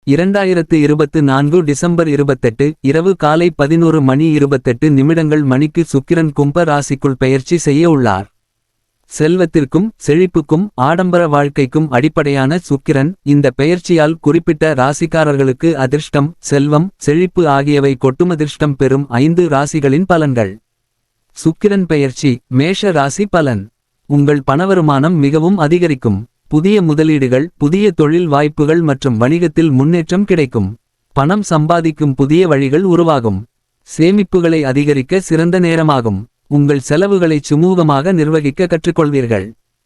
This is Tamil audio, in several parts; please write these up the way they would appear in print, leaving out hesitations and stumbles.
2024 டிசம்பர் 28 இரவு காலை 11:28 மணிக்கு சுக்கிரன் கும்ப ராசிக்குள் பெயர்ச்சி செய்ய உள்ளார். செல்வத்திற்கும் செழிப்புக்கும் ஆடம்பர வாழ்க்கைக்கும் அடிப்படையான சுக்கிரன் இந்த பெயர்ச்சியால் குறிப்பிட்ட ராசிக்காரர்களுக்கு அதிர்ஷ்டம், செல்வம், செழிப்பு ஆகியவை கொட்டுமதிர்ஷ்டம் பெறும் 5 ராசிகளின் பலன்கள். சுக்கிரன் பெயர்ச்சி. மேஷ ராசி பலன். உங்கள் பணவருமானம் மிகவும் அதிகரிக்கும். புதிய முதலீடுகள், புதிய தொழில் வாய்ப்புகள் மற்றும் வணிகத்தில் முன்னேற்றம் கிடைக்கும். பணம் சம்பாதிக்கும் புதிய வழிகள் உருவாகும். சேமிப்புகளை அதிகரிக்க சிறந்த நேரமாகும். உங்கள் செலவுகளை சுமூகமாக நிர்வகிக்க கற்றுக்கொள்வீர்கள்.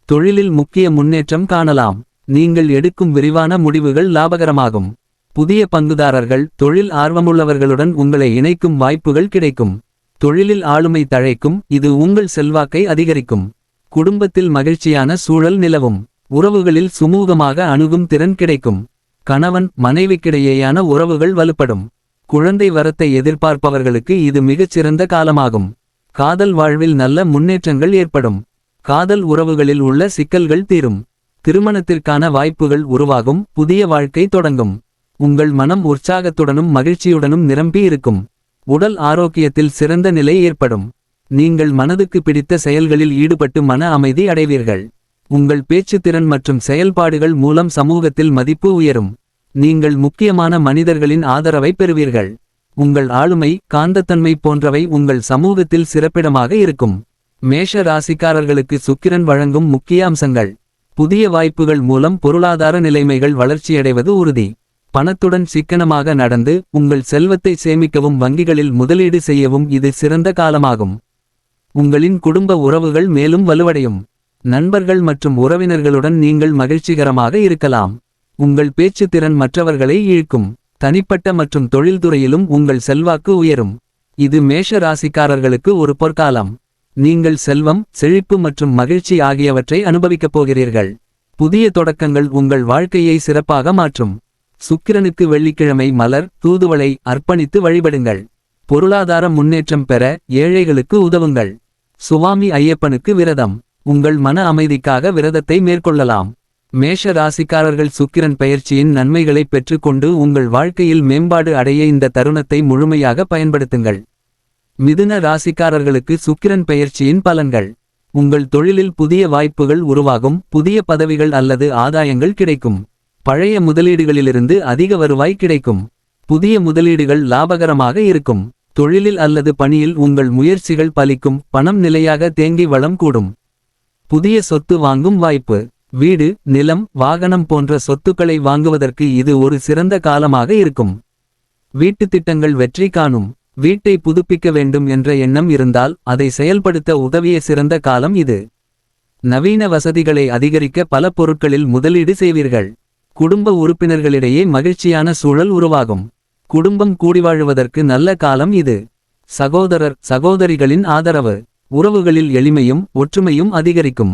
தொழிலில் முக்கிய முன்னேற்றம் காணலாம். நீங்கள் எடுக்கும் விரிவான முடிவுகள் லாபகரமாகும். புதிய பங்குதாரர்கள், தொழில் ஆர்வமுள்ளவர்களுடன் உங்களை இணைக்கும் வாய்ப்புகள் கிடைக்கும். தொழிலில் ஆளுமை தழைக்கும், இது உங்கள் செல்வாக்கை அதிகரிக்கும். குடும்பத்தில் மகிழ்ச்சியான சூழல் நிலவும். உறவுகளில் சுமூகமாக அணுகும் திறன் கிடைக்கும். கணவன் மனைவிக்கிடையேயான உறவுகள் வலுப்படும். குழந்தை வரத்தை எதிர்பார்ப்பவர்களுக்கு இது மிகச்சிறந்த காலமாகும். காதல் வாழ்வில் நல்ல முன்னேற்றங்கள் ஏற்படும். காதல் உறவுகளில் உள்ள சிக்கல்கள் தீரும். திருமணத்திற்கான வாய்ப்புகள் உருவாகும். புதிய வாழ்க்கை தொடங்கும். உங்கள் மனம் உற்சாகத்துடனும் மகிழ்ச்சியுடனும் நிரம்பி இருக்கும். உடல் ஆரோக்கியத்தில் சிறந்த நிலை ஏற்படும். நீங்கள் மனதுக்கு பிடித்த செயல்களில் ஈடுபட்டு மன அமைதி அடைவீர்கள். உங்கள் பேச்சுத்திறன் மற்றும் செயல்பாடுகள் மூலம் சமூகத்தில் மதிப்பு உயரும். நீங்கள் முக்கியமான மனிதர்களின் ஆதரவை பெறுவீர்கள். உங்கள் ஆளுமை, காந்தத்தன்மை போன்றவை உங்கள் சமூகத்தில் சிறப்பிடமாக இருக்கும். மேஷ ராசிக்காரர்களுக்கு சுக்கிரன் வழங்கும் முக்கிய அம்சங்கள். புதிய வாய்ப்புகள் மூலம் பொருளாதார நிலைமைகள் வளர்ச்சியடைவது உறுதி. பணத்துடன் சிக்கனமாக நடந்து உங்கள் செல்வத்தை சேமிக்கவும் வங்கிகளில் முதலீடு செய்யவும் இது சிறந்த காலமாகும். உங்களின் குடும்ப உறவுகள் மேலும் வலுவடையும். நண்பர்கள் மற்றும் உறவினர்களுடன் நீங்கள் மகிழ்ச்சிகரமாக இருக்கலாம். உங்கள் பேச்சுத்திறன் மற்றவர்களை ஈர்க்கும். தனிப்பட்ட மற்றும் தொழில்துறையிலும் உங்கள் செல்வாக்கு உயரும். இது மேஷ ராசிக்காரர்களுக்கு ஒரு பொற்காலம். நீங்கள் செல்வம், செழிப்பு மற்றும் மகிழ்ச்சி ஆகியவற்றை அனுபவிக்கப் போகிறீர்கள். புதிய தொடக்கங்கள் உங்கள் வாழ்க்கையை சிறப்பாக மாற்றும். சுக்கிரனுக்கு வெள்ளிக்கிழமை மலர், தூதுவளை அர்ப்பணித்து வழிபடுங்கள். பொருளாதார முன்னேற்றம் பெற ஏழைகளுக்கு உதவுங்கள். சுவாமி ஐயப்பனுக்கு விரதம். உங்கள் மன அமைதிக்காக விரதத்தை மேற்கொள்ளலாம். மேஷ ராசிக்காரர்கள் சுக்கிரன் பெயர்ச்சியின் நன்மைகளை பெற்றுக்கொண்டு உங்கள் வாழ்க்கையில் மேம்பாடு அடைய இந்த தருணத்தை முழுமையாக பயன்படுத்துங்கள். மிதுன ராசிக்காரர்களுக்கு சுக்கிரன் பெயர்ச்சியின் பலன்கள். உங்கள் தொழிலில் புதிய வாய்ப்புகள் உருவாகும். புதிய பதவிகள் அல்லது ஆதாயங்கள் கிடைக்கும். பழைய முதலீடுகளிலிருந்து அதிக வருவாய் கிடைக்கும். புதிய முதலீடுகள் லாபகரமாக இருக்கும். தொழிலில் அல்லது பணியில் உங்கள் முயற்சிகள் பலிக்கும். பணம் நிலையாக தேங்கி வளம் கூடும். புதிய சொத்து வாங்கும் வாய்ப்பு. வீடு, நிலம், வாகனம் போன்ற சொத்துக்களை வாங்குவதற்கு இது ஒரு சிறந்த காலமாக இருக்கும். வீட்டுத் திட்டங்கள் வெற்றி காணும். வீட்டை புதுப்பிக்க வேண்டும் என்ற எண்ணம் இருந்தால் அதை செயல்படுத்த உதவிய சிறந்த காலம் இது. நவீன வசதிகளை அதிகரிக்க பல பொருட்களில் முதலீடு செய்வீர்கள். குடும்ப உறுப்பினர்களிடையே மகிழ்ச்சியான சூழல் உருவாகும். குடும்பம் கூடிவாழுவதற்கு நல்ல காலம் இது. சகோதரர், சகோதரிகளின் ஆதரவு. உறவுகளில் எளிமையும் ஒற்றுமையும் அதிகரிக்கும்.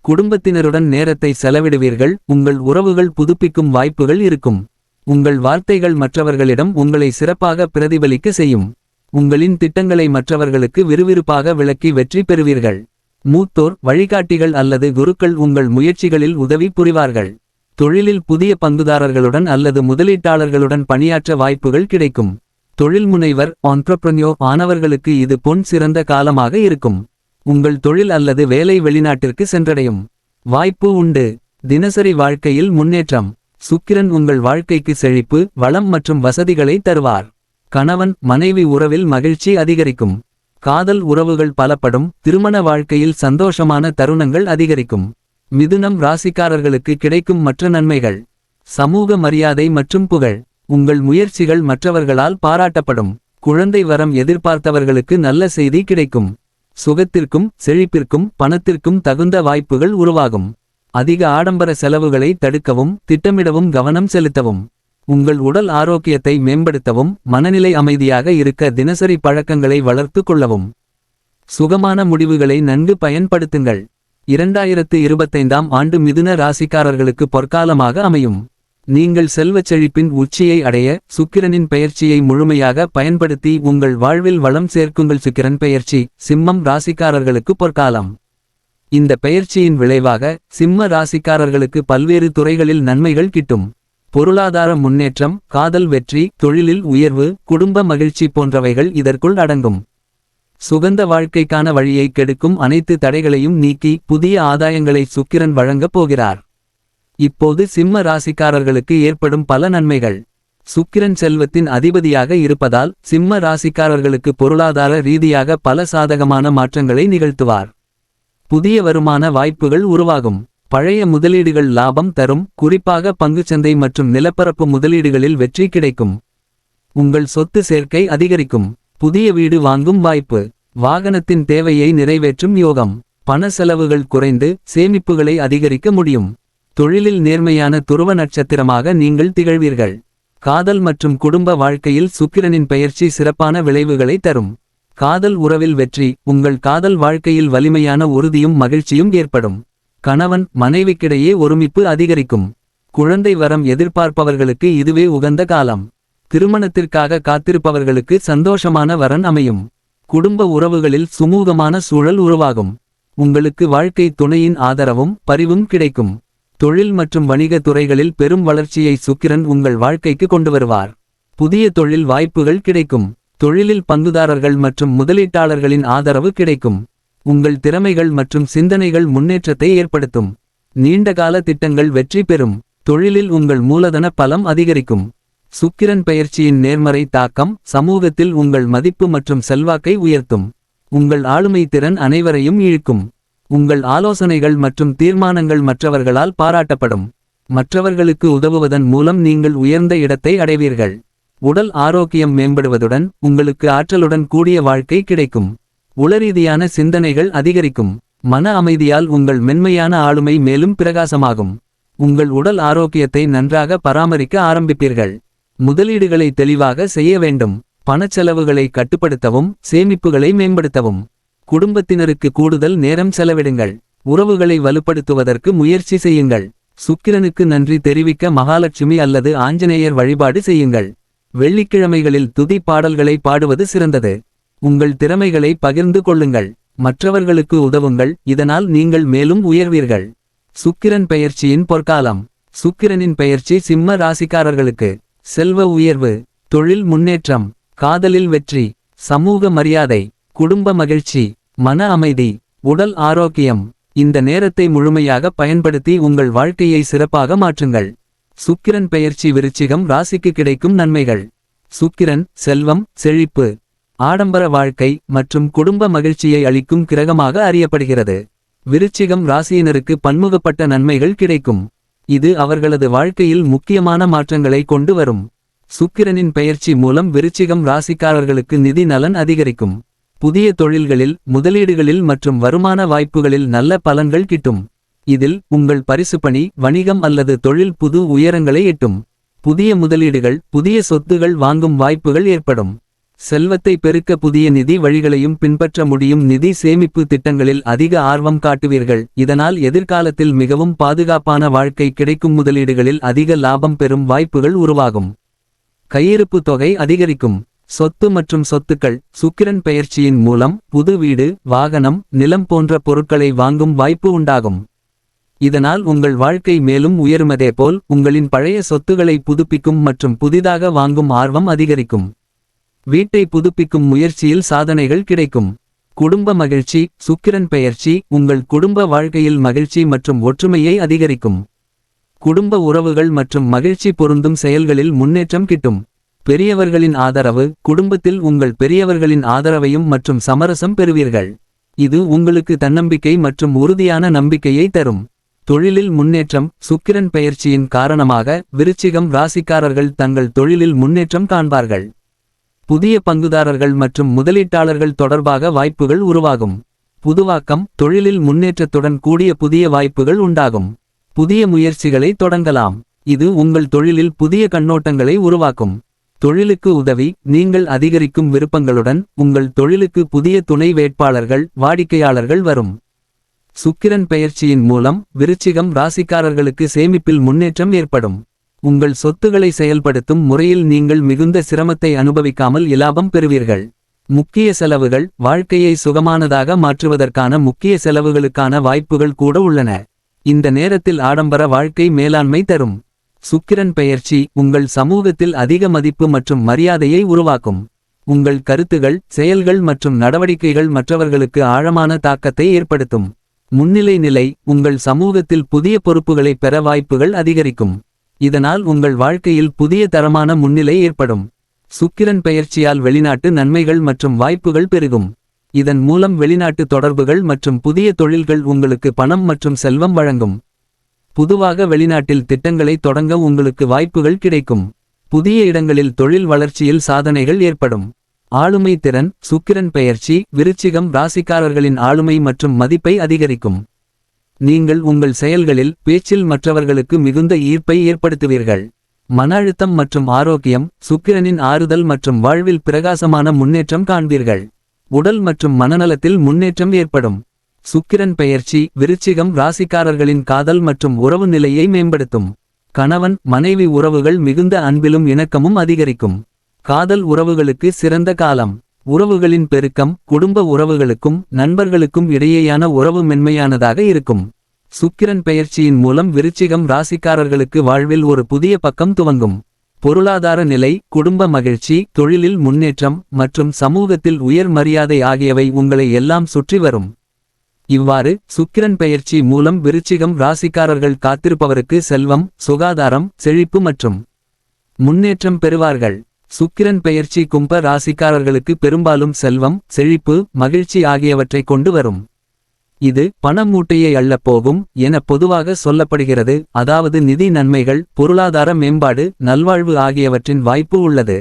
குடும்பத்தினருடன் நேரத்தை செலவிடுவீர்கள். உங்கள் உறவுகள் புதுப்பிக்கும் வாய்ப்புகள் இருக்கும். உங்கள் வார்த்தைகள் மற்றவர்களிடம் உங்களை சிறப்பாக பிரதிபலிக்க செய்யும். உங்களின் திட்டங்களை மற்றவர்களுக்கு விறுவிறுப்பாக விளக்கி வெற்றி பெறுவீர்கள். மூத்தோர், வழிகாட்டிகள் அல்லது குருக்கள் உங்கள் முயற்சிகளில் உதவி புரிவார்கள். தொழிலில் புதிய பங்குதாரர்களுடன் அல்லது முதலீட்டாளர்களுடன் பணியாற்ற வாய்ப்புகள் கிடைக்கும். தொழில் முனைவர், ஆன்ட்ரப்ரன்யோர் ஆனவர்களுக்கு இது பொன் சிறந்த காலமாக இருக்கும். உங்கள் தொழில் அல்லது வேலை வெளிநாட்டிற்கு சென்றடையும் வாய்ப்பு உண்டு. தினசரி வாழ்க்கையில் முன்னேற்றம். சுக்கிரன் உங்கள் வாழ்க்கைக்கு செழிப்பு, வளம் மற்றும் வசதிகளை தருவார். கணவன் மனைவி உறவில் மகிழ்ச்சி அதிகரிக்கும். காதல் உறவுகள் பலப்படும். திருமண வாழ்க்கையில் சந்தோஷமான தருணங்கள் அதிகரிக்கும். மிதுனம் ராசிக்காரர்களுக்கு கிடைக்கும் மற்ற நன்மைகள். சமூக மரியாதை மற்றும் புகழ். உங்கள் முயற்சிகள் மற்றவர்களால் பாராட்டப்படும். குழந்தை வரம் எதிர்பார்த்தவர்களுக்கு நல்ல செய்தி கிடைக்கும். சுகத்திற்கும் செழிப்பிற்கும் பணத்திற்கும் தகுந்த வாய்ப்புகள் உருவாகும். அதிக ஆடம்பர செலவுகளை தடுக்கவும் திட்டமிடவும் கவனம் செலுத்தவும். உங்கள் உடல் ஆரோக்கியத்தை மேம்படுத்தவும் மனநிலை அமைதியாக இருக்க தினசரி பழக்கங்களை வளர்த்து கொள்ளவும். சுகமான முடிவுகளை நன்கு பயன்படுத்துங்கள். 2025ஆம் ஆண்டு மிதுன ராசிக்காரர்களுக்கு பொற்காலமாக அமையும். நீங்கள் செல்வச் செழிப்பின் உச்சியை அடைய சுக்கிரனின் பெயர்ச்சியை முழுமையாக பயன்படுத்தி உங்கள் வாழ்வில் வளம் சேர்க்குங்கள். சுக்கிரன் பெயர்ச்சி சிம்மம் ராசிக்காரர்களுக்கு பொற்காலம். இந்த பெயர்ச்சியின் விளைவாக சிம்ம ராசிக்காரர்களுக்கு பல்வேறு துறைகளில் நன்மைகள் கிட்டும். பொருளாதார முன்னேற்றம், காதல் வெற்றி, தொழிலில் உயர்வு, குடும்ப மகிழ்ச்சி போன்றவைகள் இதற்குள் அடங்கும். சுகந்த வாழ்க்கைக்கான வழியை கெடுக்கும் அனைத்து தடைகளையும் நீக்கி புதிய ஆதாயங்களை சுக்கிரன் வழங்கப் போகிறார். இப்போது சிம்ம ராசிக்காரர்களுக்கு ஏற்படும் பல நன்மைகள். சுக்கிரன் செல்வத்தின் அதிபதியாக இருப்பதால் சிம்ம ராசிக்காரர்களுக்கு பொருளாதார ரீதியாக பல சாதகமான மாற்றங்களை நிகழ்த்துவார். புதிய வருமான வாய்ப்புகள் உருவாகும். பழைய முதலீடுகள் லாபம் தரும். குறிப்பாக பங்குச்சந்தை மற்றும் நிலப்பரப்பு முதலீடுகளில் வெற்றி கிடைக்கும். உங்கள் சொத்து சேர்க்கை அதிகரிக்கும். புதிய வீடு வாங்கும் வாய்ப்பு. வாகனத்தின் தேவையை நிறைவேற்றும் யோகம். பண செலவுகள் குறைந்து சேமிப்புகளை அதிகரிக்க முடியும். தொழிலில் நேர்மையான துருவ நட்சத்திரமாக நீங்கள் திகழ்வீர்கள். காதல் மற்றும் குடும்ப வாழ்க்கையில் சுக்கிரனின் பெயர்ச்சி சிறப்பான விளைவுகளை தரும். காதல் உறவில் வெற்றி. உங்கள் காதல் வாழ்க்கையில் வலிமையான உறுதியும் மகிழ்ச்சியும் ஏற்படும். கணவன் மனைவிக்கிடையே ஒருமிப்பு அதிகரிக்கும். குழந்தை வரம் எதிர்பார்ப்பவர்களுக்கு இதுவே உகந்த காலம். திருமணத்திற்காக காத்திருப்பவர்களுக்கு சந்தோஷமான வரன் அமையும். குடும்ப உறவுகளில் சுமூகமான சூழல் உருவாகும். உங்களுக்கு வாழ்க்கை துணையின் ஆதரவும் பரிவும் கிடைக்கும். தொழில் மற்றும் வணிக துறைகளில் பெரும் வளர்ச்சியை சுக்கிரன் உங்கள் வாழ்க்கைக்கு கொண்டு வருவார். புதிய தொழில் வாய்ப்புகள் கிடைக்கும். தொழிலில் பங்குதாரர்கள் மற்றும் முதலீட்டாளர்களின் ஆதரவு கிடைக்கும். உங்கள் திறமைகள் மற்றும் சிந்தனைகள் முன்னேற்றத்தை ஏற்படுத்தும். நீண்டகால திட்டங்கள் வெற்றி பெறும். தொழிலில் உங்கள் மூலதன பலம் அதிகரிக்கும். சுக்கிரன் பெயர்ச்சியின் நேர்மறை தாக்கம் சமூகத்தில் உங்கள் மதிப்பு மற்றும் செல்வாக்கை உயர்த்தும். உங்கள் ஆளுமை திறன் அனைவரையும் இழுக்கும். உங்கள் ஆலோசனைகள் மற்றும் தீர்மானங்கள் மற்றவர்களால் பாராட்டப்படும். மற்றவர்களுக்கு உதவுவதன் மூலம் நீங்கள் உயர்ந்த இடத்தை அடைவீர்கள். உடல் ஆரோக்கியம் மேம்படுவதுடன் உங்களுக்கு ஆற்றலுடன் கூடிய வாழ்க்கை கிடைக்கும். உளரீதியான சிந்தனைகள் அதிகரிக்கும். மன அமைதியால் உங்கள் மென்மையான ஆளுமை மேலும் பிரகாசமாகும். உங்கள் உடல் ஆரோக்கியத்தை நன்றாக பராமரிக்க ஆரம்பிப்பீர்கள். முதலீடுகளை தெளிவாக செய்ய வேண்டும். பணச்செலவுகளை கட்டுப்படுத்தவும் சேமிப்புகளை மேம்படுத்தவும். குடும்பத்தினருக்கு கூடுதல் நேரம் செலவிடுங்கள். உறவுகளை வலுப்படுத்துவதற்கு முயற்சி செய்யுங்கள். சுக்கிரனுக்கு நன்றி தெரிவிக்க மகாலட்சுமி அல்லது ஆஞ்சநேயர் வழிபாடு செய்யுங்கள். வெள்ளிக்கிழமைகளில் துதி பாடல்களை பாடுவது சிறந்தது. உங்கள் திறமைகளை பகிர்ந்து கொள்ளுங்கள். மற்றவர்களுக்கு உதவுங்கள். இதனால் நீங்கள் மேலும் உயர்வீர்கள். சுக்கிரன் பெயர்ச்சியின் பொற்காலம். சுக்கிரனின் பெயர்ச்சி சிம்ம ராசிக்காரர்களுக்கு செல்வ உயர்வு, தொழில் முன்னேற்றம், காதலில் வெற்றி, சமூக மரியாதை, குடும்ப மகிழ்ச்சி, மன அமைதி, உடல் ஆரோக்கியம். இந்த நேரத்தை முழுமையாக பயன்படுத்தி உங்கள் வாழ்க்கையை சிறப்பாக மாற்றுங்கள். சுக்கிரன் பெயர்ச்சி விருச்சிகம் ராசிக்கு கிடைக்கும் நன்மைகள். சுக்கிரன் செல்வம், செழிப்பு, ஆடம்பர வாழ்க்கை மற்றும் குடும்ப மகிழ்ச்சியை அளிக்கும் கிரகமாக அறியப்படுகிறது. விருச்சிகம் ராசியினருக்கு பன்முகப்பட்ட நன்மைகள் கிடைக்கும். இது அவர்களது வாழ்க்கையில் முக்கியமான மாற்றங்களை கொண்டு வரும். சுக்கிரனின் பெயர்ச்சி மூலம் விருச்சிகம் ராசிக்காரர்களுக்கு நிதி நலன் அதிகரிக்கும். புதிய தொழில்களில் முதலீடுகளில் மற்றும் வருமான வாய்ப்புகளில் நல்ல பலன்கள் கிட்டும். இதில் உங்கள் பரிசுப்பணி, வணிகம் அல்லது தொழில் புது உயரங்களை எட்டும். புதிய முதலீடுகள், புதிய சொத்துகள் வாங்கும் வாய்ப்புகள் ஏற்படும். செல்வத்தை பெருக்க புதிய நிதி வழிகளையும் பின்பற்ற முடியும். நிதி சேமிப்பு திட்டங்களில் அதிக ஆர்வம் காட்டுவீர்கள். இதனால் எதிர்காலத்தில் மிகவும் பாதுகாப்பான வாழ்க்கை கிடைக்கும். முதலீடுகளில் அதிக லாபம் பெறும் வாய்ப்புகள் உருவாகும். கையிருப்பு தொகை அதிகரிக்கும். சொத்து மற்றும் சொத்துக்கள். சுக்கிரன் பெயர்ச்சியின் மூலம் புது வீடு, வாகனம், நிலம் போன்ற பொருட்களை வாங்கும் வாய்ப்பு உண்டாகும். இதனால் உங்கள் வாழ்க்கை மேலும் உயருமதேபோல் உங்களின் பழைய சொத்துக்களை புதுப்பிக்கும் மற்றும் புதிதாக வாங்கும் ஆர்வம் அதிகரிக்கும். வீட்டை புதுப்பிக்கும் முயற்சியில் சாதனைகள் கிடைக்கும். குடும்ப மகிழ்ச்சி. சுக்கிரன் பெயர்ச்சி உங்கள் குடும்ப வாழ்க்கையில் மகிழ்ச்சி மற்றும் ஒற்றுமையை அதிகரிக்கும். குடும்ப உறவுகள் மற்றும் மகிழ்ச்சி பொருந்தும் செயல்களில் முன்னேற்றம் கிட்டும். பெரியவர்களின் ஆதரவு. குடும்பத்தில் உங்கள் பெரியவர்களின் ஆதரவையும் மற்றும் சமரசம் பெறுவீர்கள். இது உங்களுக்கு தன்னம்பிக்கை மற்றும் உறுதியான நம்பிக்கையை தரும். தொழிலில் முன்னேற்றம். சுக்கிரன் பெயர்ச்சியின் காரணமாக விருச்சிகம் ராசிக்காரர்கள் தங்கள் தொழிலில் முன்னேற்றம் காண்பார்கள். புதிய பங்குதாரர்கள் மற்றும் முதலீட்டாளர்கள் தொடர்பாக வாய்ப்புகள் உருவாகும். புதுவாக்கம். தொழிலில் முன்னேற்றத்துடன் கூடிய புதிய வாய்ப்புகள் உண்டாகும். புதிய முயற்சிகளை தொடங்கலாம். இது உங்கள் தொழிலில் புதிய கண்ணோட்டங்களை உருவாக்கும். தொழிலுக்கு உதவி. நீங்கள் அதிகரிக்கும் விருப்பங்களுடன் உங்கள் தொழிலுக்கு புதிய துணை வேட்பாளர்கள், வாடிக்கையாளர்கள் வரும். சுக்கிரன் பெயர்ச்சியின் மூலம் விருச்சிகம் ராசிக்காரர்களுக்கு சேமிப்பில் முன்னேற்றம் ஏற்படும். உங்கள் சொத்துக்களை செயல்படுத்தும் முறையில் நீங்கள் மிகுந்த சிரமத்தை அனுபவிக்காமல் இலாபம் பெறுவீர்கள். முக்கிய செலவுகள். வாழ்க்கையை சுகமானதாக மாற்றுவதற்கான முக்கிய செலவுகளுக்கான வாய்ப்புகள் கூட உள்ளன. இந்த நேரத்தில் ஆடம்பர வாழ்க்கை மேலாண்மை தரும். சுக்கிரன் பெயர்ச்சி உங்கள் சமூகத்தில் அதிக மதிப்பு மற்றும் மரியாதையை உருவாக்கும். உங்கள் கருத்துகள், செயல்கள் மற்றும் நடவடிக்கைகள் மற்றவர்களுக்கு ஆழமான தாக்கத்தை ஏற்படுத்தும். முன்னிலை நிலை உங்கள் சமூகத்தில் புதிய பொறுப்புகளை பெற வாய்ப்புகள் அதிகரிக்கும். இதனால் உங்கள் வாழ்க்கையில் புதிய தரமான முன்னிலை ஏற்படும். சுக்கிரன் பெயர்ச்சியால் வெளிநாட்டு நன்மைகள் மற்றும் வாய்ப்புகள் பெருகும். இதன் மூலம் வெளிநாட்டு தொடர்புகள் மற்றும் புதிய தொழில்கள் உங்களுக்கு பணம் மற்றும் செல்வம் வழங்கும். பொதுவாக வெளிநாட்டில் திட்டங்களை தொடங்க உங்களுக்கு வாய்ப்புகள் கிடைக்கும். புதிய இடங்களில் தொழில் வளர்ச்சியில் சாதனைகள் ஏற்படும். ஆளுமை திறன் சுக்கிரன் பெயர்ச்சி விருச்சிகம் ராசிக்காரர்களின் ஆளுமை மற்றும் மதிப்பை அதிகரிக்கும். நீங்கள் உங்கள் செயல்களில், பேச்சில் மற்றவர்களுக்கு மிகுந்த ஈர்ப்பை ஏற்படுத்துவீர்கள். மன அழுத்தம் மற்றும் ஆரோக்கியம் சுக்கிரனின் ஆறுதல் மற்றும் வாழ்வில் பிரகாசமான முன்னேற்றம் காண்பீர்கள். உடல் மற்றும் மனநலத்தில் முன்னேற்றம் ஏற்படும். சுக்கிரன் பெயர்ச்சி விருச்சிகம் ராசிக்காரர்களின் காதல் மற்றும் உறவு நிலையை மேம்படுத்தும். கணவன் மனைவி உறவுகள் மிகுந்த அன்பிலும் இணக்கமும் அதிகரிக்கும். காதல் உறவுகளுக்கு சிறந்த காலம். உறவுகளின் பெருக்கம் குடும்ப உறவுகளுக்கும் நண்பர்களுக்கும் இடையேயான உறவு மென்மையானதாக இருக்கும். சுக்கிரன் பெயர்ச்சியின் மூலம் விருச்சிகம் ராசிக்காரர்களுக்கு வாழ்வில் ஒரு புதிய பக்கம் துவங்கும். பொருளாதார நிலை, குடும்ப மகிழ்ச்சி, தொழிலில் முன்னேற்றம் மற்றும் சமூகத்தில் உயர் மரியாதை ஆகியவை உங்களை எல்லாம் சுற்றி வரும். இவ்வாறு சுக்கிரன் பெயர்ச்சி மூலம் விருச்சிகம் ராசிக்காரர்கள் காத்திருப்பவருக்கு செல்வம், சுகாதாரம், செழிப்பு மற்றும் முன்னேற்றம் பெறுவார்கள். சுக்கிரன் பெயர்ச்சி கும்ப ராசிக்காரர்களுக்கு பெரும்பாலும் செல்வம், செழிப்பு, மகிழ்ச்சி ஆகியவற்றை கொண்டு வரும். இது பண மூட்டையை அள்ளப்போகும் என பொதுவாக சொல்லப்படுகிறது. அதாவது நிதி நன்மைகள், பொருளாதார மேம்பாடு, நல்வாழ்வு ஆகியவற்றின் வாய்ப்பு உள்ளது.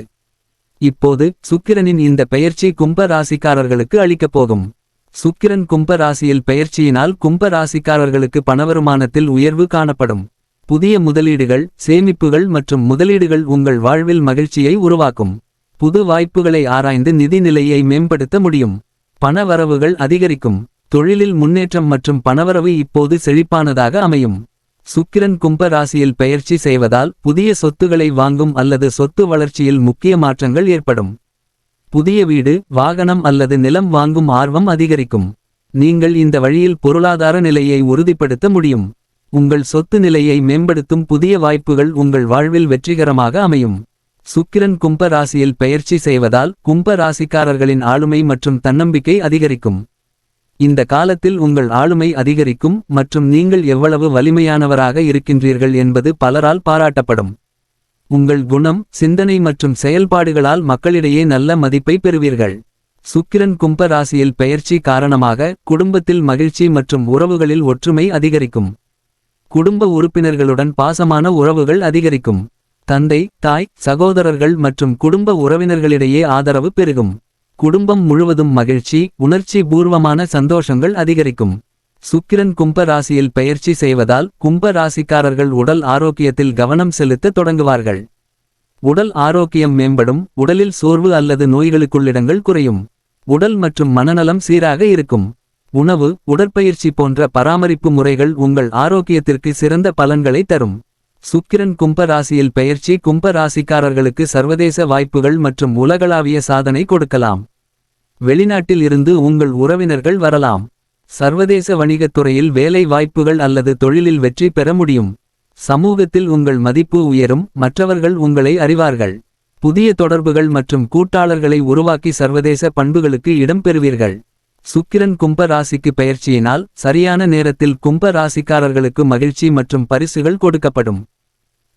இப்போது சுக்கிரனின் இந்த பெயர்ச்சி கும்ப ராசிக்காரர்களுக்கு அளிக்கப் போகும். சுக்கிரன் கும்ப ராசியில் பெயர்ச்சியினால் கும்ப ராசிக்காரர்களுக்கு பணவருமானத்தில் உயர்வு காணப்படும். புதிய முதலீடுகள், சேமிப்புகள் மற்றும் முதலீடுகள் உங்கள் வாழ்வில் மகிழ்ச்சியை உருவாக்கும். புது வாய்ப்புகளை ஆராய்ந்து நிதி நிலையை மேம்படுத்த முடியும். பண வரவுகள் அதிகரிக்கும். தொழிலில் முன்னேற்றம் மற்றும் பணவரவு இப்போது செழிப்பானதாக அமையும். சுக்கிரன் கும்ப ராசியில் பெயர்ச்சி செய்வதால் புதிய சொத்துக்களை வாங்கும் அல்லது சொத்து வளர்ச்சியில் முக்கிய மாற்றங்கள் ஏற்படும். புதிய வீடு, வாகனம் அல்லது நிலம் வாங்கும் ஆர்வம் அதிகரிக்கும். நீங்கள் இந்த வழியில் பொருளாதார நிலையை உறுதிப்படுத்த முடியும். உங்கள் சொத்து நிலையை மேம்படுத்தும் புதிய வாய்ப்புகள் உங்கள் வாழ்வில் வெற்றிகரமாக அமையும். சுக்கிரன் கும்ப ராசியில் பெயர்ச்சி செய்வதால் கும்ப ராசிக்காரர்களின் ஆளுமை மற்றும் தன்னம்பிக்கை அதிகரிக்கும். இந்த காலத்தில் உங்கள் ஆளுமை அதிகரிக்கும் மற்றும் நீங்கள் எவ்வளவு வலிமையானவராக இருக்கின்றீர்கள் என்பது பலரால் பாராட்டப்படும். உங்கள் குணம், சிந்தனை மற்றும் செயல்பாடுகளால் மக்களிடையே நல்ல மதிப்பை பெறுவீர்கள். சுக்கிரன் கும்ப ராசியில் பெயர்ச்சி காரணமாக குடும்பத்தில் மகிழ்ச்சி மற்றும் உறவுகளில் ஒற்றுமை அதிகரிக்கும். குடும்ப உறுப்பினர்களுடன் பாசமான உறவுகள் அதிகரிக்கும். தந்தை, தாய், சகோதரர்கள் மற்றும் குடும்ப உறவினர்களிடையே ஆதரவு பெருகும். குடும்பம் முழுவதும் மகிழ்ச்சி, உணர்ச்சி பூர்வமான சந்தோஷங்கள் அதிகரிக்கும். சுக்கிரன் கும்ப ராசியில் பெயர்ச்சி செய்வதால் கும்ப ராசிக்காரர்கள் உடல் ஆரோக்கியத்தில் கவனம் செலுத்த தொடங்குவார்கள். உடல் ஆரோக்கியம் மேம்படும். உடலில் சோர்வு அல்லது நோய்களுக்குள்ளிடங்கள் குறையும். உடல் மற்றும் மனநலம் சீராக இருக்கும். உணவு, உடற்பயிற்சி போன்ற பராமரிப்பு முறைகள் உங்கள் ஆரோக்கியத்திற்கு சிறந்த பலன்களை தரும். சுக்கிரன் கும்ப ராசியில் பெயர்ச்சி கும்ப ராசிக்காரர்களுக்கு சர்வதேச வாய்ப்புகள் மற்றும் உலகளாவிய சாதனை கொடுக்கலாம். வெளிநாட்டில் இருந்து உங்கள் உறவினர்கள் வரலாம். சர்வதேச வணிகத் துறையில் வேலை வாய்ப்புகள் அல்லது தொழிலில் வெற்றி பெற முடியும். சமூகத்தில் உங்கள் மதிப்பு உயரும். மற்றவர்கள் உங்களை அறிவார்கள். புதிய தொடர்புகள் மற்றும் கூட்டாளர்களை உருவாக்கி சர்வதேச பண்புகளுக்கு இடம் பெறுவீர்கள். சுக்கிரன் கும்ப ராசிக்கு பெயர்ச்சியினால் சரியான நேரத்தில் கும்ப ராசிக்காரர்களுக்கு மகிழ்ச்சி மற்றும் பரிசுகள் கொடுக்கப்படும்.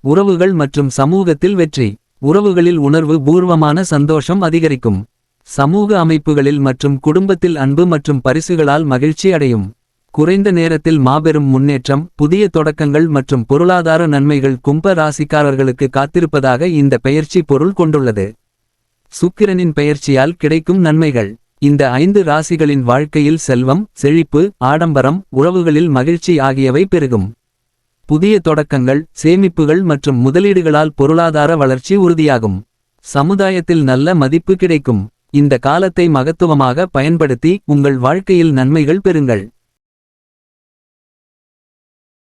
உறவுகள் மற்றும் சமூகத்தில் வெற்றி. உறவுகளில் உணர்வு பூர்வமான சந்தோஷம் அதிகரிக்கும். சமூக அமைப்புகளில் மற்றும் குடும்பத்தில் அன்பு மற்றும் பரிசுகளால் மகிழ்ச்சி அடையும். குறைந்த நேரத்தில் மாபெரும் முன்னேற்றம், புதிய தொடக்கங்கள் மற்றும் பொருளாதார நன்மைகள் கும்ப ராசிக்காரர்களுக்கு காத்திருப்பதாக இந்த பெயர்ச்சி பொருள் கொண்டுள்ளது. சுக்கிரனின் பெயர்ச்சியால் கிடைக்கும் நன்மைகள். இந்த 5 ராசிகளின் வாழ்க்கையில் செல்வம், செழிப்பு, ஆடம்பரம், உறவுகளில் மகிழ்ச்சி ஆகியவை பெருகும். புதிய தொடக்கங்கள், சேமிப்புகள் மற்றும் முதலீடுகளால் பொருளாதார வளர்ச்சி உறுதியாகும். சமுதாயத்தில் நல்ல மதிப்பு கிடைக்கும். இந்த காலத்தை மகத்துவமாக பயன்படுத்தி உங்கள் வாழ்க்கையில் நன்மைகள் பெறுங்கள்.